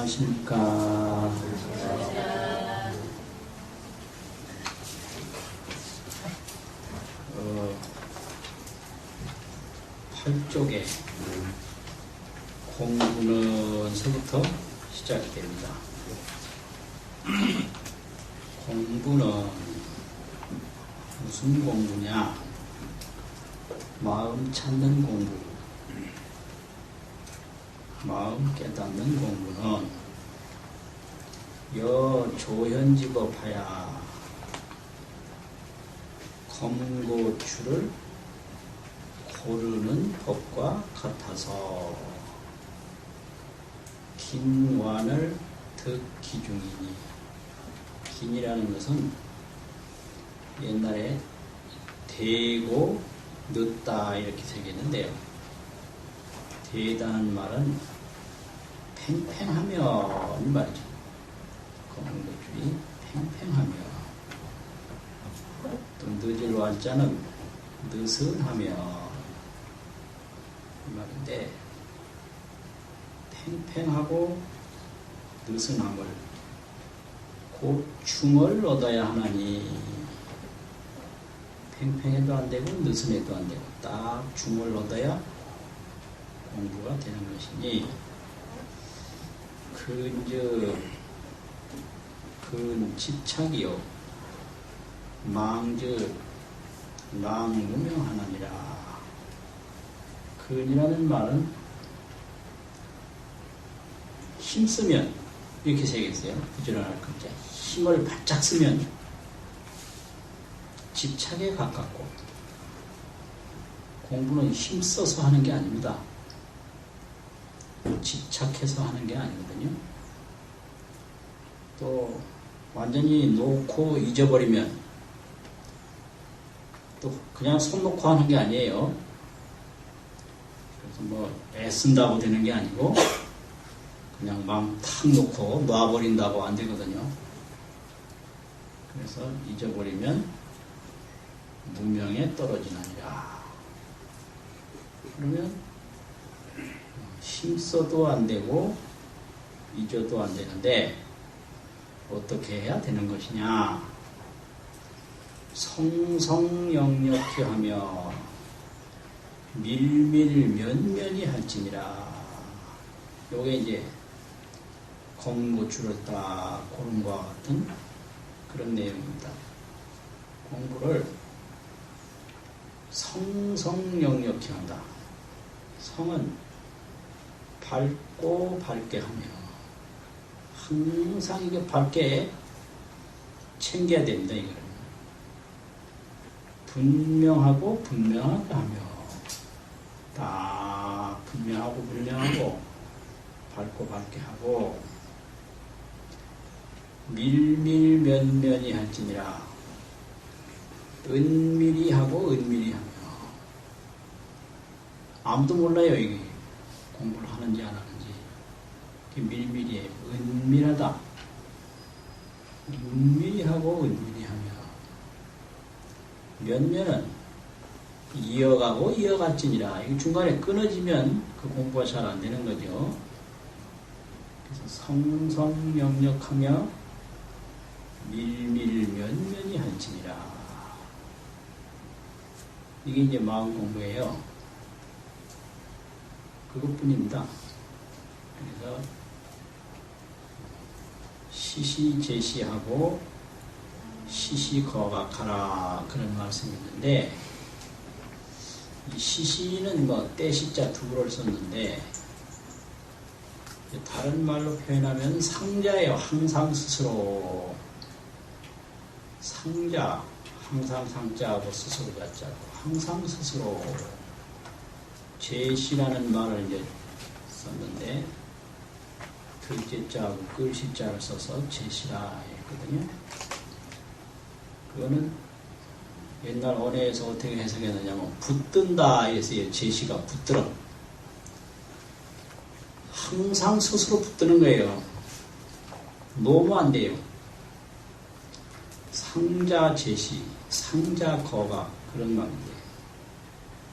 안녕하십니까. 팔쪽에 공부는서부터 시작이 됩니다. 공부는 무슨 공부냐? 마음 찾는 공부, 마음 깨닫는 공부는 조현직업하야 검고추를 고르는 법과 같아서 긴완을 듣기 중이니, 긴이라는 것은 옛날에 대고 늦다 이렇게 새겼는데요. 대다는 말은 팽팽하면 말이죠. 검은고추이 팽팽하며, 또 늦을 완자는 느슨하며 이 말인데, 팽팽하고 느슨함을 고충을 얻어야 하나니, 팽팽해도 안 되고 느슨해도 안 되고 딱 중을 얻어야 공부가 되는 것이니, 집착이요 망무명하나니라. 근이라는 말은 힘쓰면, 이렇게 새겼어요. 부지런할 글자. 힘을 바짝 쓰면 집착에 가깝고, 공부는 힘써서 하는 게 아닙니다. 집착해서 하는 게 아니거든요. 또 완전히 놓고 잊어버리면, 또 그냥 손 놓고 하는 게 아니에요. 그래서 뭐 애쓴다고 되는 게 아니고 그냥 마음 탁 놓고 놔버린다고 안 되거든요. 그래서 잊어버리면 무명에 떨어지느니라. 그러면 힘써도 안 되고 잊어도 안 되는데 어떻게 해야 되는 것이냐? 성성역력히 하며 밀밀면면히 할지니라. 요게 이제 검고추를 딱 고른 것과 같은 그런 내용입니다. 공부를 성성역력히 한다. 성은 밝고 밝게 하며, 항상 이게 밝게 챙겨야 됩니다. 이거는 분명하고 분명하게 하며, 딱 분명하고 분명하고 밝고 밝게 하고, 밀밀면면히 할지니라. 은밀히 하고 은밀히 하며, 아무도 몰라요. 이게 공부를 하는지 안 하는지. 밀밀히, 은밀하다. 은밀히 하고 은밀히 하며, 면면은 이어가고 이어갈지니라. 이게 중간에 끊어지면 그 공부가 잘 안 되는 거죠. 그래서 성성역력하며 밀밀면면히 할지니라. 이게 이제 마음 공부예요. 그것뿐입니다. 그래서 시시제시하고 시시거각하라 그런 말씀이 있는데, 이 시시는 뭐 떼시자 두를 썼는데, 다른 말로 표현하면 상자예요. 항상 스스로. 상자, 항상 상자하고 스스로 자자고, 항상 스스로. 제시라는 말을 이제 썼는데, 글제자하고 글씨자를 써서 제시라 했거든요. 그거는 옛날 언어에서 어떻게 해석했느냐면, 붙든다 했어요. 제시가 붙들어. 항상 스스로 붙드는 거예요. 놓으면 안 돼요. 상자 제시, 상자 거각, 그런 말인데,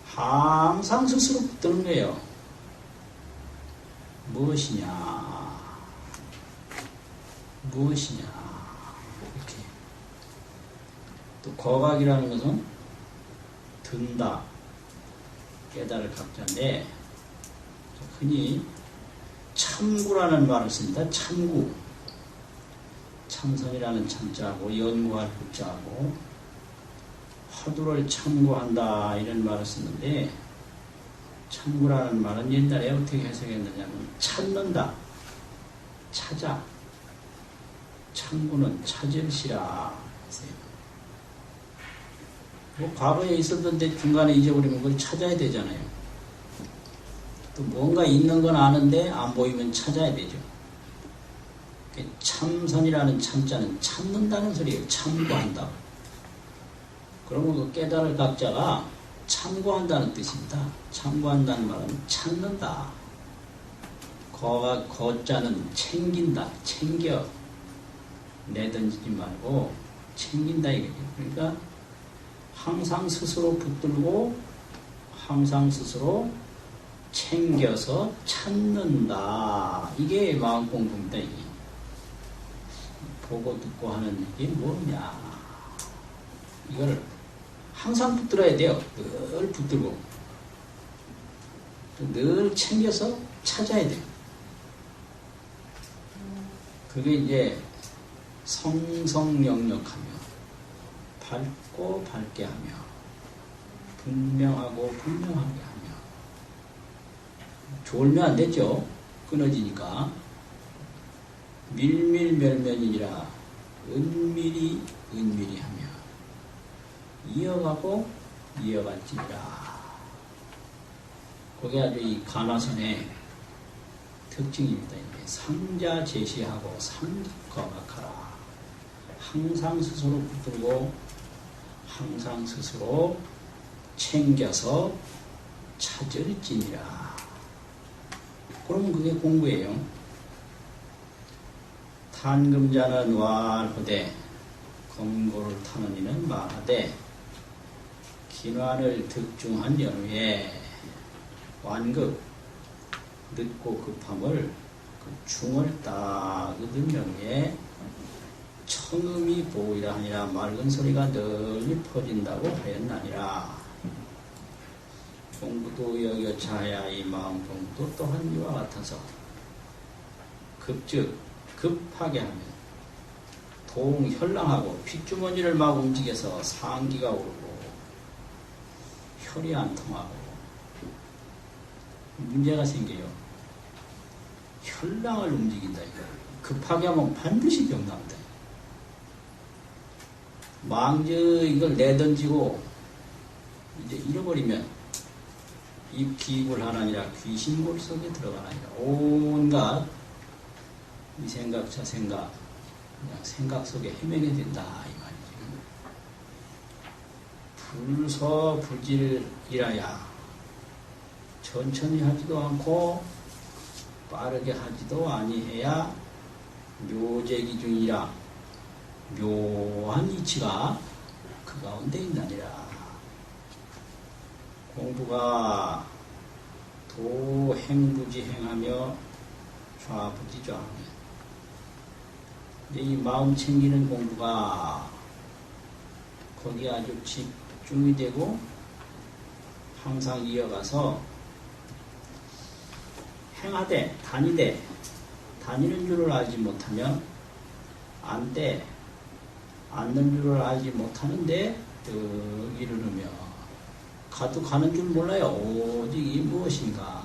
항상 스스로 붙드는 거예요. 무엇이냐? 무엇이냐 이렇게. 또 거각이라는 것은 든다, 깨달을 각자인데 흔히 참구라는 말을 씁니다. 참구. 참선이라는 참자하고 연구할 구자하고 화두를 참고한다 이런 말을 쓰는데, 참구라는 말은 옛날에 어떻게 해석했느냐면 찾는다, 찾아. 참구는 찾을시라 했어요. 뭐 과거에 있었던데 중간에 잊어버리면 그걸 찾아야 되잖아요. 또 뭔가 있는 건 아는데 안 보이면 찾아야 되죠. 참선이라는 참자는 찾는다는 소리예요. 참고한다. 그러면 그 깨달을 각자가 참고한다는 뜻입니다. 참고한다는 말은 찾는다. 거자는 챙긴다. 챙겨. 내던지지 말고 챙긴다 이거죠. 그러니까 항상 스스로 붙들고 항상 스스로 챙겨서 찾는다. 이게 마음 공부입니다. 이게. 보고 듣고 하는 이게 뭐냐. 이거를 항상 붙들어야 돼요. 늘 붙들고. 늘 챙겨서 찾아야 돼요. 그게 이제 성성역력하며 밝고 밝게 하며 분명하고 분명하게 하며. 졸면 안 되죠. 끊어지니까. 밀밀멸면이라 은밀히 은밀히 하며 이어가고 이어갈지니라. 그게 아주 이 간화선의 특징입니다. 삼자 제시하고 삼거각하라. 항상 스스로 붙들고 항상 스스로 챙겨서 찾을지니라. 그러면 그게 공부예요. 탄금자는 왈호되 검고를 타는 이는 말하되 긴환을 득중한 연후에 완급 늦고 급함을 그 중을 딱 얻은 연후에 청음이 보이라 하니라. 맑은 소리가 널리 퍼진다고 하였나니라. 공부도 여겨차야 이 마음 공부도 또한 이와 같아서 급즉 급하게 하면 동혈랑하고 핏주머니를 막 움직여서 상기가 오르고 혈이 안 통하고 문제가 생겨요. 혈랑을 움직인다. 급하게 하면 반드시 병납니다. 망저 이걸 내던지고 이제 잃어버리면 입 기입을 하나니라 귀신골 속에 들어가나니라. 온갖 이 생각 저 생각 그냥 생각 속에 헤매게 된다 이 말이지. 불서불질이라야 천천히 하지도 않고 빠르게 하지도 아니해야 묘제기중이라. 묘한 이치가 그 가운데 있나니라. 공부가 도행부지행하며 좌부지좌하며 이 마음 챙기는 공부가 거기에 아주 집중이 되고 항상 이어가서 행하되 다니되 다니는 줄을 알지 못하면 안되 앉는 줄을 알지 못하는데 득 이르르며 가도 가는 줄 몰라요. 오직 이 무엇인가.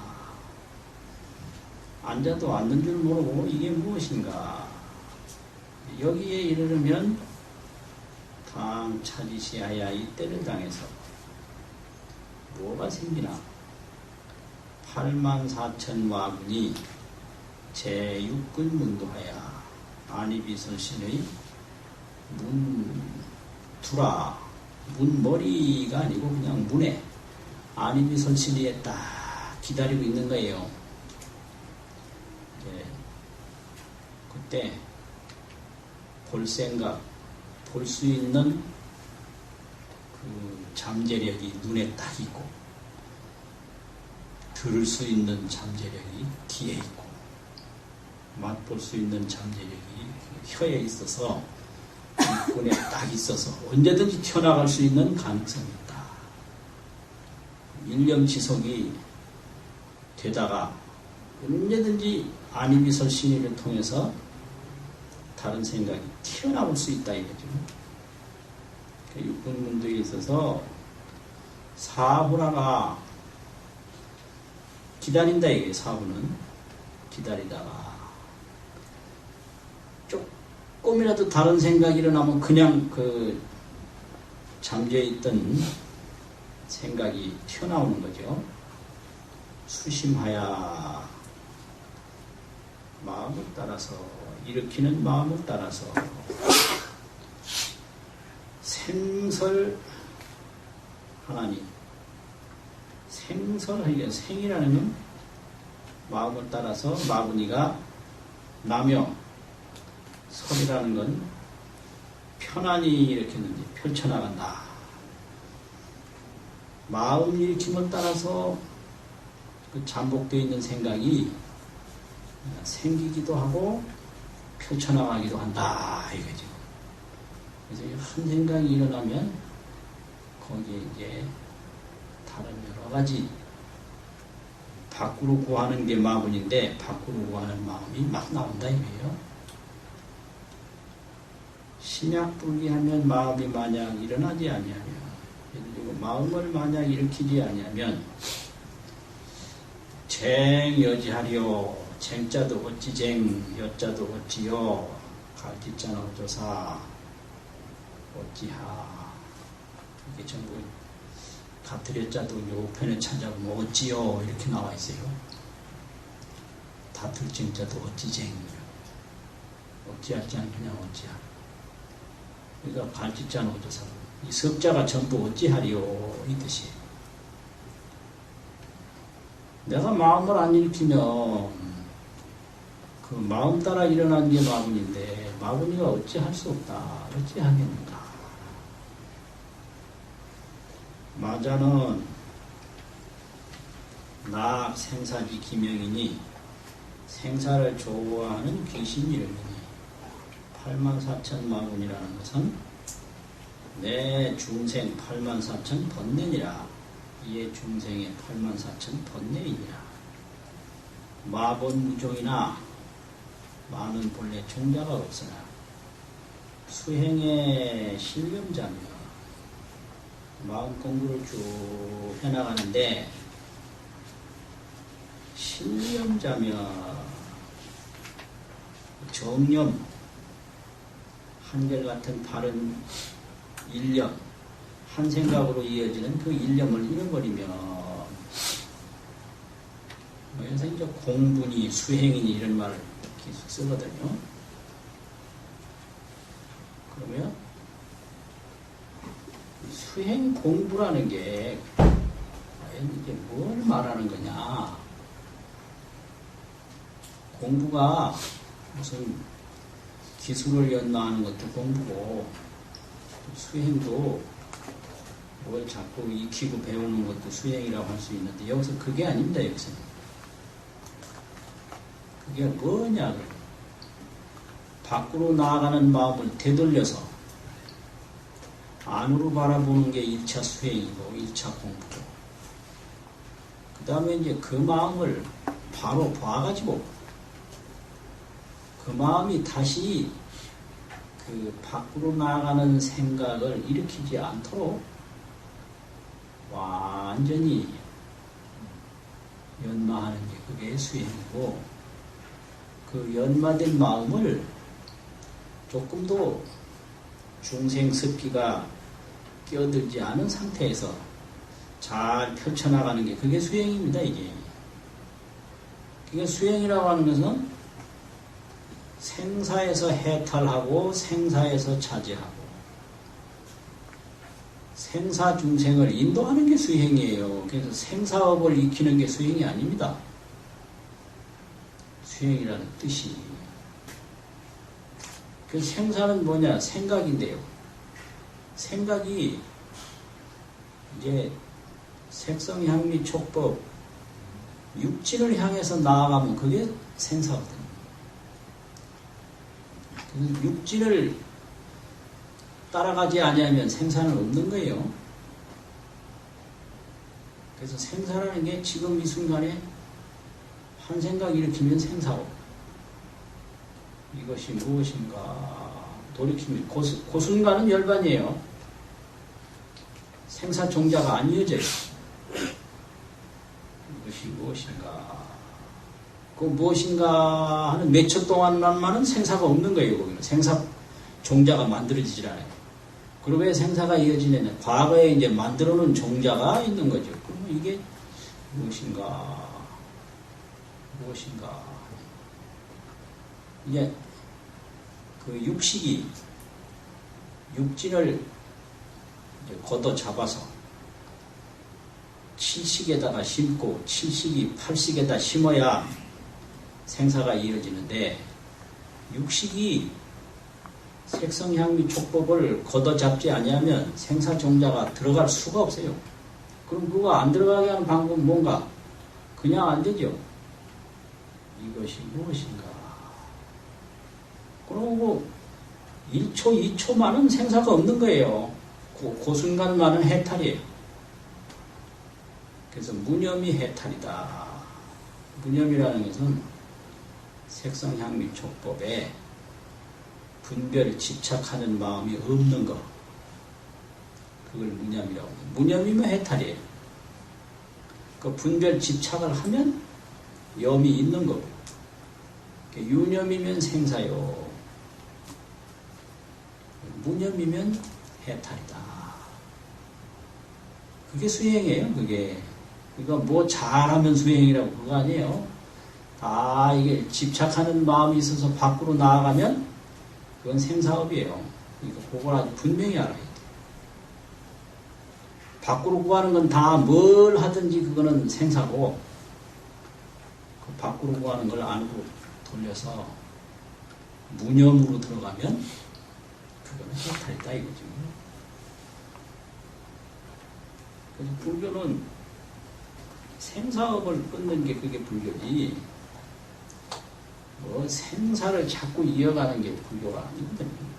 앉아도 앉는 줄 모르고 이게 무엇인가. 여기에 이르르면 당 차지시하야 이때를 당해서 뭐가 생기나. 84,000와군이 제6근 문도하야 안이비설신의 문두라. 문머리가 아니고 그냥 문에 안이비설신이에 딱 기다리고 있는 거예요. 그때 볼 생각, 볼 수 있는 그 잠재력이 눈에 딱 있고 들을 수 있는 잠재력이 귀에 있고 맛볼 수 있는 잠재력이 혀에 있어서 입군에 딱 있어서 언제든지 튀어나갈 수 있는 가능성이 있다. 일념지속이 되다가 언제든지 안이비설 신의를 통해서 다른 생각이 튀어나올 수 있다 이거죠. 육군문도에 있어서 사후라가 기다린다 이게 사후는 기다리다가 조금이라도 다른 생각이 일어나면 그냥 그 잠재해 있던 생각이 튀어나오는 거죠. 수심하야 마음을 따라서 일으키는 마음을 따라서 생설 하나님 생설하기가 생이라는 건 마음을 따라서 마구니가 나며 설이라는 건 편안히 이렇게 했는데 펼쳐나간다. 마음 일으킴을 따라서 그 잠복되어 있는 생각이 생기기도 하고 펼쳐나가기도 한다 이거죠. 그래서 한 생각이 일어나면 거기에 이제 다른 여러 가지 밖으로 구하는 게 마음인데 밖으로 구하는 마음이 막 나온다 이거예요. 신약불기하면 마음이 만약 일어나지 아니하면 마음을 만약 일으키지 아니하면 쟁여지하리요 쟁자도 어찌 쟁 여자도 어찌요 갈짓자는 어조사 어찌하 이게 전부 다트렸자도 요편에 찾아보면 어찌요 이렇게 나와 있어요. 다툴쟁자도 어찌쟁 어찌할지 않 그냥 어찌하 그러니까 갈짓자는 어조사 이 석자가 전부 어찌하리요 이 뜻이에요. 내가 마음을 안 일으키면 그 마음 따라 일어난 게 마분인데 마분이가 어찌할 수 없다. 어찌하겠는가. 마자는 나 생사지 기명이니 생사를 좋아하는 귀신 이름이니 84,000 마분이라는 것은 내 중생 84,000 번뇌니라. 이에 중생의 84,000 번뇌이니라. 마본무종이나 많은 본래 종자가 없으나 수행의 신념자며 마음 공부를 쭉 해나가는데 신념자며 정념 한결같은 바른 일념 한 생각으로 이어지는 그 일념을 잃어버리면 그래서 이제 공부니 수행이니 이런 말을 계속 쓰거든요. 그러면 수행 공부라는 게 과연 이게 뭘 말하는 거냐? 공부가 무슨 기술을 연마하는 것도 공부고 수행도 뭘 자꾸 익히고 배우는 것도 수행이라고 할 수 있는데 여기서 그게 아닙니다. 여기서는 그게 뭐냐? 밖으로 나아가는 마음을 되돌려서 안으로 바라보는 게 1차 수행이고 1차 공부고 그 다음에 이제 그 마음을 바로 봐가지고 그 마음이 다시 그 밖으로 나아가는 생각을 일으키지 않도록 완전히 연마하는 게 그게 수행이고 그 연마된 마음을 조금도 중생습기가 끼어들지 않은 상태에서 잘 펼쳐나가는 게 그게 수행입니다. 이게 수행이라고 하는 것은 생사에서 해탈하고 생사에서 차지하고 생사 중생을 인도하는 게 수행이에요. 그래서 생사업을 익히는 게 수행이 아닙니다. 수행이라는 뜻이. 그 생사는 뭐냐? 생각인데요. 생각이 이제 색성, 향미, 촉법, 육진을 향해서 나아가면 그게 생사거든요. 그래서 육진을 따라가지 아니하면 생사는 없는 거예요. 그래서 생사라는 게 지금 이 순간에 한 생각 일으키면 생사고, 이것이 무엇인가 돌이키면 그 순간은 열반이에요. 생사 종자가 안 이어져요. 이것이 무엇인가, 그 무엇인가 하는 몇 초 동안만은 생사가 없는 거예요. 거기는 생사 종자가 만들어지질 않아요. 그리고 왜 생사가 이어지느냐, 과거에 이제 만들어 놓은 종자가 있는 거죠. 그러면 이게 무엇인가 이제 그 육식이 육진을 걷어 잡아서 칠식에다가 심고 칠식이 팔식에다 심어야 생사가 이어지는데, 육식이 색성향미 촉법을 걷어잡지 아니하면 생사종자가 들어갈 수가 없어요. 그럼 그거 안 들어가게 하는 방법은 뭔가? 그냥 안 되죠. 이것이 무엇인가? 그러고 1초, 2초만은 생사가 없는 거예요. 그 순간만은 해탈이에요. 그래서 무념이 해탈이다. 무념이라는 것은 색성향미 촉법에 분별 집착하는 마음이 없는 것, 그걸 무념이라고 해요. 무념이면 해탈이에요. 그 분별 집착을 하면 염이 있는 거고, 유념이면 생사요, 무념이면 해탈이다. 그게 수행이에요. 그게 그러니까 뭐 잘하면 수행이라고 그거 아니에요. 다 이게 집착하는 마음이 있어서 밖으로 나아가면 그건 생사업이에요. 그러니까 그걸 아주 분명히 알아야 돼. 밖으로 구하는 건 다 뭘 하든지 그거는 생사고, 그 밖으로 구하는 걸 안으로 돌려서 무념으로 들어가면 그거는 해탈이다 이거죠. 그래서 불교는 생사업을 끊는 게 그게 불교지, 뭐 생사를 자꾸 이어가는 게 불교가 아니거든요.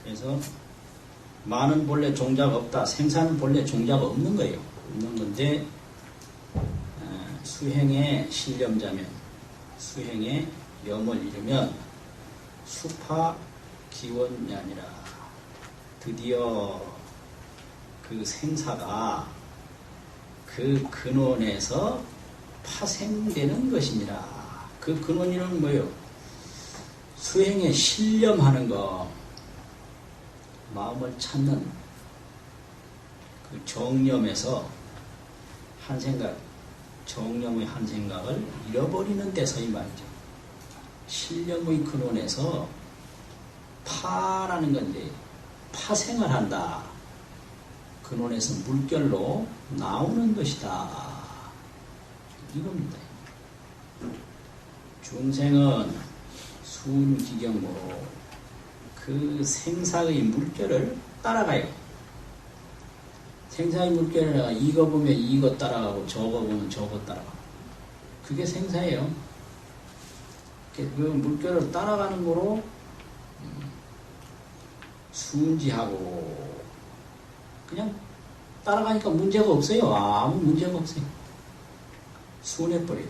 그래서 많은 본래 종자가 없다. 생사는 본래 종자가 없는 거예요. 없는 건데, 수행에 신념자면, 수행에 염을 이루면 수파 기원이 아니라 드디어 그 생사가 그 근원에서 파생되는 것이니라. 그 근원이는 뭐예요? 수행에 신념하는 거, 마음을 찾는 그 정념에서 한 생각, 정념의 한 생각을 잃어버리는 데서 이 말이죠. 신념의 근원에서 파라는 건데 파생을 한다. 근원에서 물결로 나오는 것이다. 이겁니다. 중생은 순기경으로 그 생사의 물결을 따라가요. 생사의 물결을 이거 보면 이거 따라가고 저거 보면 저거 따라가고, 그게 생사예요. 그 물결을 따라가는 거로 순지하고 그냥 따라가니까 문제가 없어요. 아무 문제가 없어요. 순해버려요.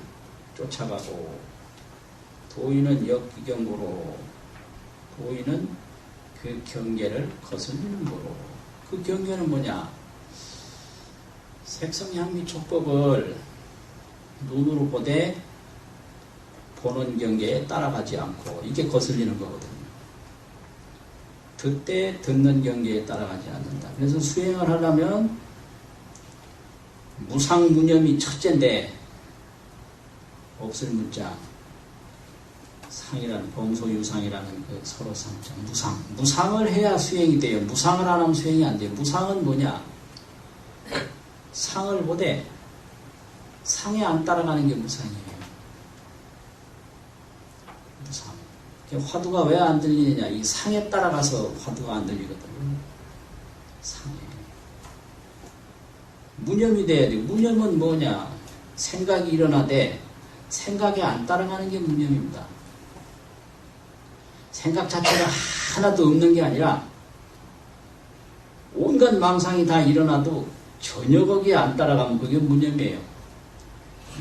쫓아가고, 도인은 역기경으로, 도인은 그 경계를 거슬리는 거로. 그 경계는 뭐냐? 색성향미 촉법을 눈으로 보되 보는 경계에 따라가지 않고, 이게 거슬리는 거거든요. 듣되 듣는 경계에 따라가지 않는다. 그래서 수행을 하려면 무상무념이 첫째인데, 없을 문자 상이라는 범소유상이라는 그 서로 상자, 무상을 해야 수행이 돼요. 무상을 안 하면 수행이 안 돼요. 무상은 뭐냐? 상을 보되 상에 안 따라가는 게 무상이에요. 무상. 화두가 왜 안 들리느냐? 이 상에 따라가서 화두가 안 들리거든요. 상에. 무념이 돼야 돼. 무념은 뭐냐? 생각이 일어나되 생각에 안 따라가는 게 무념입니다. 생각 자체가 하나도 없는 게 아니라 온갖 망상이 다 일어나도 전혀 거기에 안 따라가면 그게 무념이에요.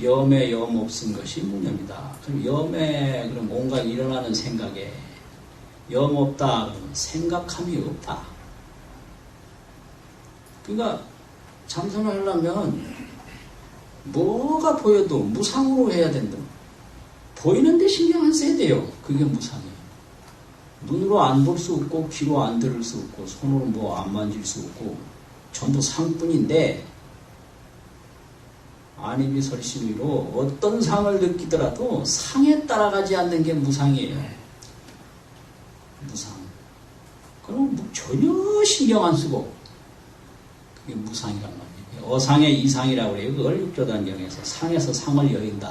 염에 염 없은 것이 무념이다. 그럼 염에 그럼 온갖 일어나는 생각에 염 없다 그러면 생각함이 없다. 그러니까 참선을 하려면 뭐가 보여도 무상으로 해야 된다. 보이는데 신경 안 써야 돼요. 그게 무상이에요. 눈으로 안 볼 수 없고 귀로 안 들을 수 없고 손으로 뭐 안 만질 수 없고 전부 상뿐인데 안이비설심의로 어떤 상을 느끼더라도 상에 따라가지 않는 게 무상이에요. 무상. 그럼 전혀 신경 안 쓰고 그게 무상이란 말이에요. 어상의 이상이라고 그래요. 그걸 육조단경에서 상에서 상을 여인다.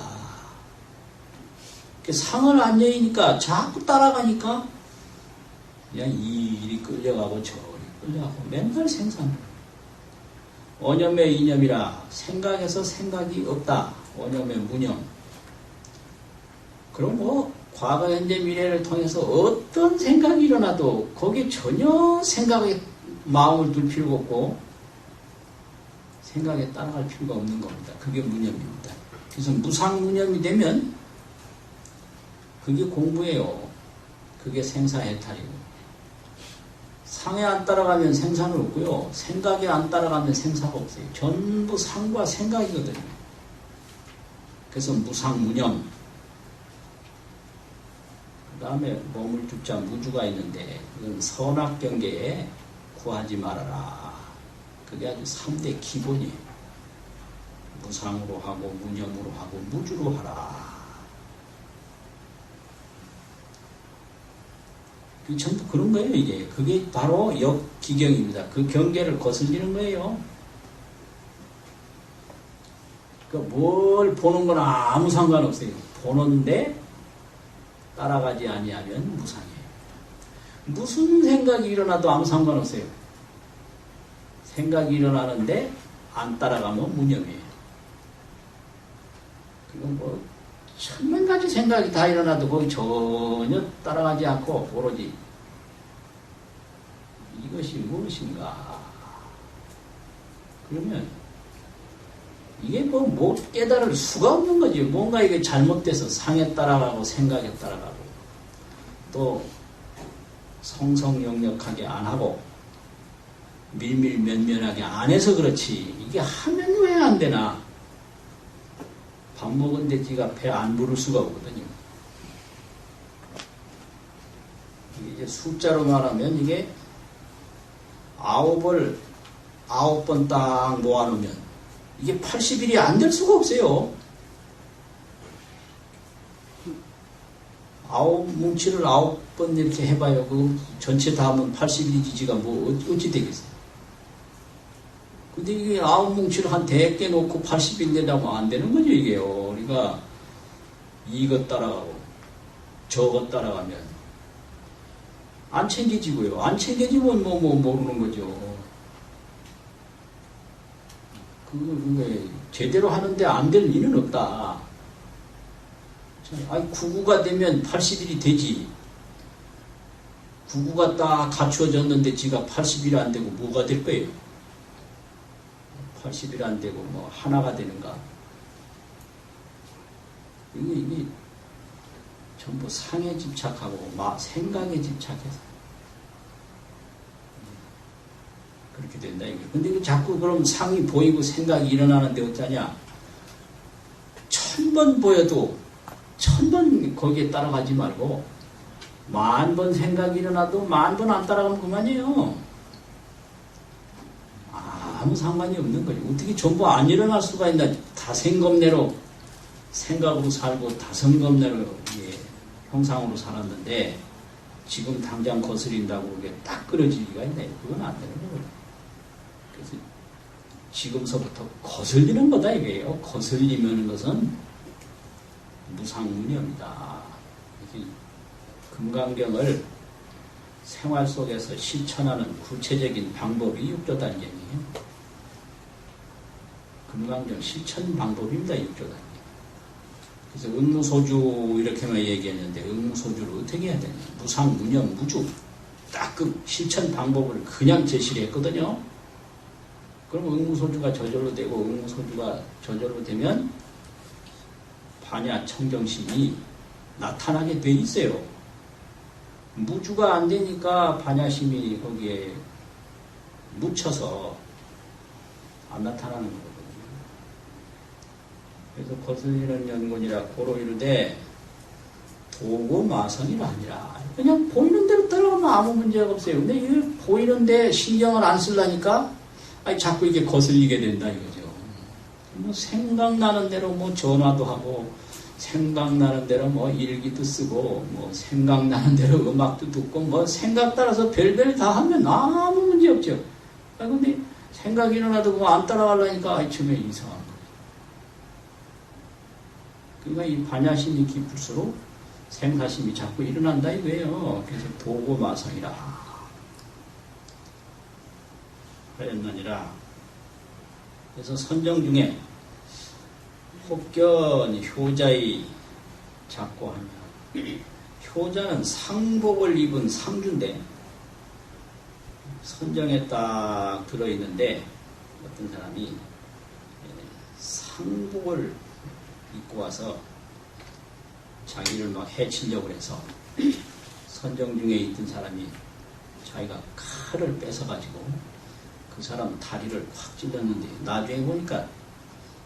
상을 안 여이니까 자꾸 따라가니까 그냥 이리 끌려가고 저리 끌려가고 맨날 생산. 원념의 이념이라 생각에서 생각이 없다. 원념의 무념. 그럼 뭐 과거, 현재, 미래를 통해서 어떤 생각이 일어나도 거기에 전혀 생각에 마음을 둘 필요가 없고 생각에 따라갈 필요가 없는 겁니다. 그게 무념입니다. 그래서 무상무념이 되면 그게 공부예요. 그게 생사해탈이고 상에 안 따라가면 생사는 없고요. 생각에 안 따라가면 생사가 없어요. 전부 상과 생각이거든요. 그래서 무상무념. 그 다음에 몸을 두자 무주가 있는데 그건 선악경계에 구하지 말아라. 그게 아주 3대 기본이에요. 무상으로 하고 무념으로 하고 무주로 하라. 전부 그런 거예요, 이게. 그게 바로 역기경입니다. 그 경계를 거슬리는 거예요. 그러니까 뭘 보는 건 아무 상관없어요. 보는데 따라가지 아니하면 무상이에요. 무슨 생각이 일어나도 아무 상관없어요. 생각이 일어나는데 안 따라가면 무념이에요. 그리고 뭐 천만 가지 생각이 다 일어나도 거기 전혀 따라가지 않고 오로지 이것이 무엇인가. 그러면 이게 뭐 깨달을 수가 없는 거지. 뭔가 이게 잘못돼서 상에 따라가고 생각에 따라가고 또 성성역력하게 안 하고 밀밀면면하게 안 해서 그렇지. 이게 하면 왜 안 되나. 밥 먹은데 지가 배 안 부를 수가 없거든요. 이제 숫자로 말하면 이게 9을 9번 딱 모아놓으면 이게 80일이 안 될 수가 없어요. 9뭉치를 9번 이렇게 해봐요. 그 전체 다 하면 80일이지 지가 뭐 어찌 되겠어요. 근데 이게 9뭉치를 한 100개 놓고 80일 내다면 안 되는 거죠, 이게요. 우리가 이것 따라가고 저것 따라가면 안 챙겨지고요. 안 챙겨지면 뭐 모르는 거죠. 그게 제대로 하는데 안 될 리는 없다. 아니, 9구가 되면 80일이 되지. 9구가 딱 갖추어졌는데 지가 80일이 안 되고 뭐가 될 거예요? 80일 안 되고 뭐 하나가 되는가? 이게 전부 상에 집착하고 생각에 집착해서 그렇게 된다 이게. 근데 자꾸 그럼 상이 보이고 생각이 일어나는데 어쩌냐? 1000번 보여도 1000번 거기에 따라가지 말고 10,000번 생각이 일어나도 10,000번 안 따라가면 그만이에요. 아무 상관이 없는 거죠. 어떻게 전부 안 일어날 수가 있나. 다생겁내로 생각으로 살고 다생겁내로 형상으로 살았는데 지금 당장 거스린다고 그게 딱 끊어지기가 있네. 그건 안 되는 거예요. 그래서 지금서부터 거슬리는 거다 이게요. 거슬리면 것은 무상무념이다. 금강경을 생활 속에서 실천하는 구체적인 방법이 육조단경이에요. 금강경 실천 방법입니다. 육조단경. 그래서 응무소주 이렇게만 얘기했는데 응무소주를 어떻게 해야 되냐. 무상, 무념, 무주. 딱 그 실천 방법을 그냥 제시를 했거든요. 그럼 응무소주가 저절로 되고 응무소주가 저절로 되면 반야 청정심이 나타나게 돼 있어요. 무주가 안 되니까 반야심이 거기에 묻혀서 안 나타나는 거거든요. 그래서 거슬리는 연곤이라 고로 이르되 도고 마성이라 아니라 그냥 보이는 대로 따라가면 아무 문제가 없어요. 근데 이 보이는데 신경을 안 쓰려니까 아니 자꾸 이게 거슬리게 된다 이거죠. 뭐 생각나는 대로 뭐 전화도 하고 생각나는 대로 뭐 일기도 쓰고 뭐 생각나는 대로 음악도 듣고 뭐 생각 따라서 별별 다 하면 아무 문제 없죠. 아 근데 생각이 일어나도 뭐 안 따라가려니까 아이쯤에 이상한 거예요. 그러니까 이 반야심이 깊을수록 생사심이 자꾸 일어난다 이거예요. 그래서 도고마성이라 하였느니라. 그래서 선정 중에 혹견 효자의 작고하며 효자는 상복을 입은 상주인데 선정에 딱 들어있는데 어떤 사람이 상복을 입고 와서 자기를 막 해치려고 해서 선정 중에 있던 사람이 자기가 칼을 뺏어가지고 그 사람 다리를 확 찔렀는데 나중에 보니까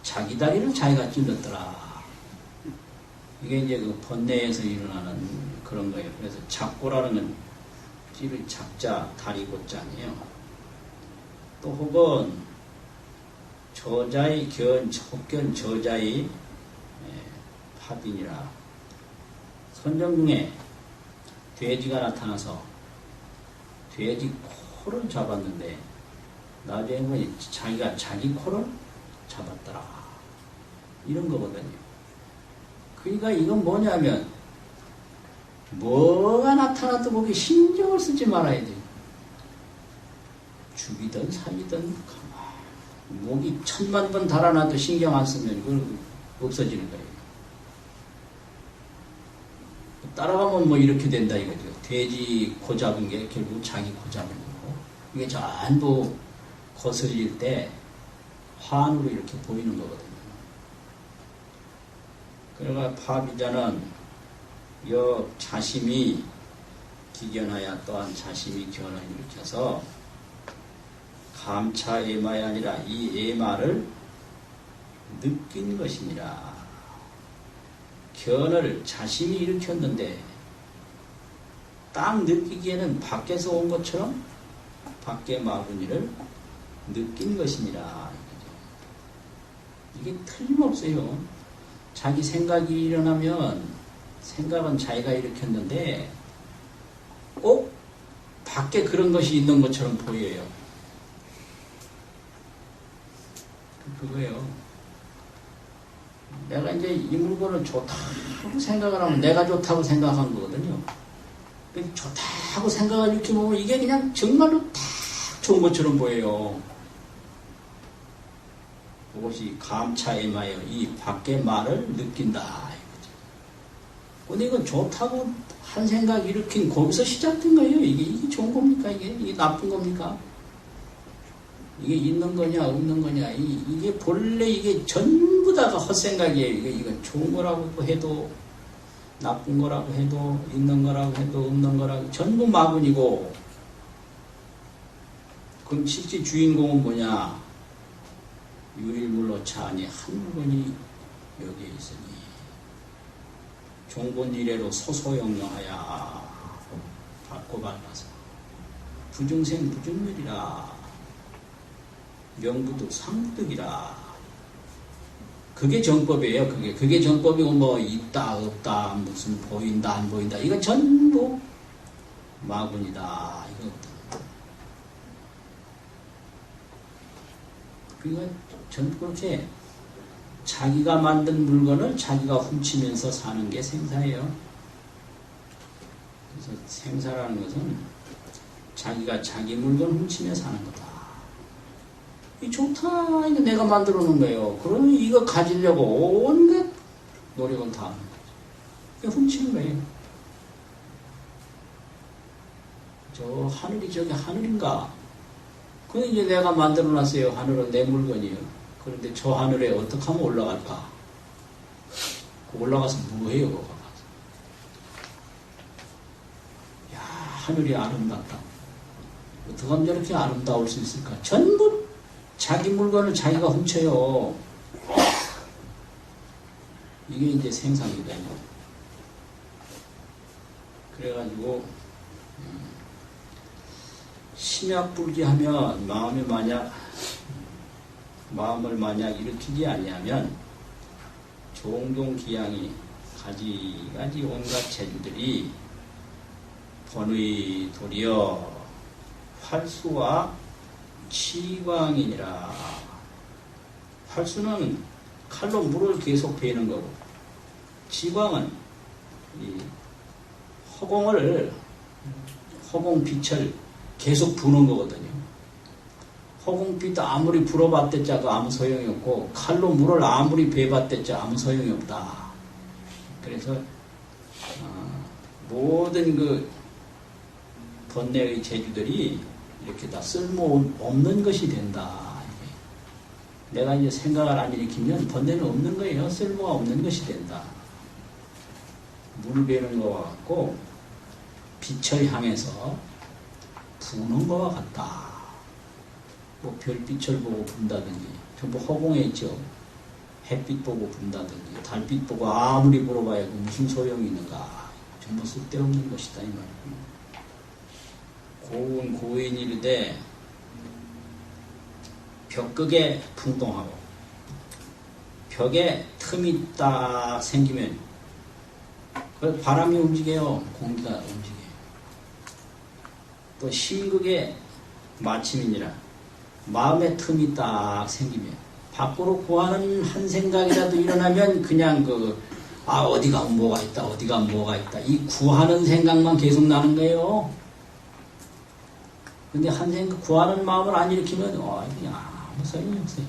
자기 다리를 자기가 찔렀더라. 이게 이제 그 번뇌에서 일어나는 그런 거예요. 그래서 작고라는 건 찌를 작자, 다리 고자니에요. 또 혹은 저자의 혹견 저자의 파빈이라. 선정 중에 돼지가 나타나서 돼지 코를 잡았는데 나중에 보니 자기가 자기 코를 잡았더라. 이런 거거든요. 그러니까 이건 뭐냐면 뭐가 나타나도 거기 신경을 쓰지 말아야 돼요. 죽이든 살리든 목이 1000만 번 달아나도 신경 안 쓰면 그건 없어지는 거예요. 따라가면 뭐 이렇게 된다 이거죠. 돼지 코 잡은 게 결국 자기 코 잡은 거고 이게 전부 거슬릴 때 환으로 이렇게 보이는 거거든요. 그러니까 파비자는 여 자심이 기견하여 또한 자심이 견을 일으켜서 감차 애마이 아니라 이 애마를 느낀 것이니라. 견을 자심이 일으켰는데 딱 느끼기에는 밖에서 온 것처럼 밖의 마구니를 느낀 것이니라. 이게 틀림없어요. 자기 생각이 일어나면 생각은 자기가 일으켰는데 꼭 밖에 그런 것이 있는 것처럼 보여요. 그거예요. 내가 이제 이 물건을 좋다고 생각을 하면 내가 좋다고 생각한 거거든요. 좋다고 생각을 이렇게 보면 이게 그냥 정말로 딱 좋은 것처럼 보여요. 그것이 감차에마여 이 밖의 말을 느낀다. 이거죠. 근데 이건 좋다고 한 생각 일으킨 거기서 시작된 거예요. 이게 좋은 겁니까? 이게 나쁜 겁니까? 이게 있는 거냐 없는 거냐 이게 본래 이게 전부 다가 헛생각이에요. 이건 좋은 거라고 해도 나쁜 거라고 해도 있는 거라고 해도 없는 거라고 전부 마분이고 그럼 실제 주인공은 뭐냐? 유일물로차 안에 한 물건이 여기에 있으니 종본 이래로 소소영영하야 받고 받아서 부중생 부중멸이라 명부득 상부득이라. 그게 정법이에요. 그게 정법이고 뭐 있다 없다 무슨 보인다 안 보인다 이건 전부 마군이다. 이건 전부 그렇게 자기가 만든 물건을 자기가 훔치면서 사는 게 생사예요. 그래서 생사라는 것은 자기가 자기 물건 훔치며 사는 거다. 이 좋다. 이거 내가 만들어 놓은 거예요. 그러면 이거 가지려고 온갖 노력을 다하는 거죠. 그게 훔치는 거예요. 저 하늘이 저기 하늘인가? 그건 이제 내가 만들어 놨어요. 하늘은 내 물건이에요. 그런데 저 하늘에 어떻게 하면 올라갈까? 올라가서 뭐해요, 거기 가서. 야, 하늘이 아름답다. 어떻게 하면 저렇게 아름다울 수 있을까? 전부 자기 물건을 자기가 훔쳐요. 이게 이제 생산이거든요. 그래가지고 심약불기하면 마음을 만약 일으키지 아니하면 종종 기양이 가지가지 온갖 재주들이 번의 도리어 활수와 치광이니라. 활수는 칼로 물을 계속 베는 거고, 치광은 이 허공빛을 계속 부는 거거든요. 허공빛 아무리 불어봤댔자도 아무 소용이 없고, 칼로 물을 아무리 베봤댔자 아무 소용이 없다. 그래서 모든 그 번뇌의 재주들이 이렇게 다 쓸모없는 것이 된다. 내가 이제 생각을 안 일으키면 번뇌는 없는 거예요. 쓸모가 없는 것이 된다. 물 베는 것과 같고 빛을 향해서 부는 것과 같다. 뭐 별빛을 보고 분다든지 전부 허공에 있죠. 햇빛 보고 분다든지 달빛 보고 아무리 물어봐야 무슨 소용이 있는가. 전부 쓸데없는 것이다 이 말이에요. 고운 고인이 이르되 벽극에 풍동하고 벽에 틈이 딱 생기면 바람이 움직여요. 공기가 움직여요. 또 심극에 마침이니라 마음의 틈이 딱 생기면 밖으로 구하는 한 생각이라도 일어나면 그냥 어디 가면 뭐가 있다 어디 가면 뭐가 있다 이 구하는 생각만 계속 나는 거예요. 근데 한 생각 구하는 마음을 안 일으키면 그냥 아무 소용이 없어요.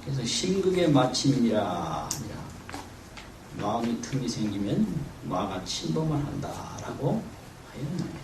그래서 심극의 마침이니라 하니라 마음의 틈이 생기면 마가 침범을 한다라고 하였나요.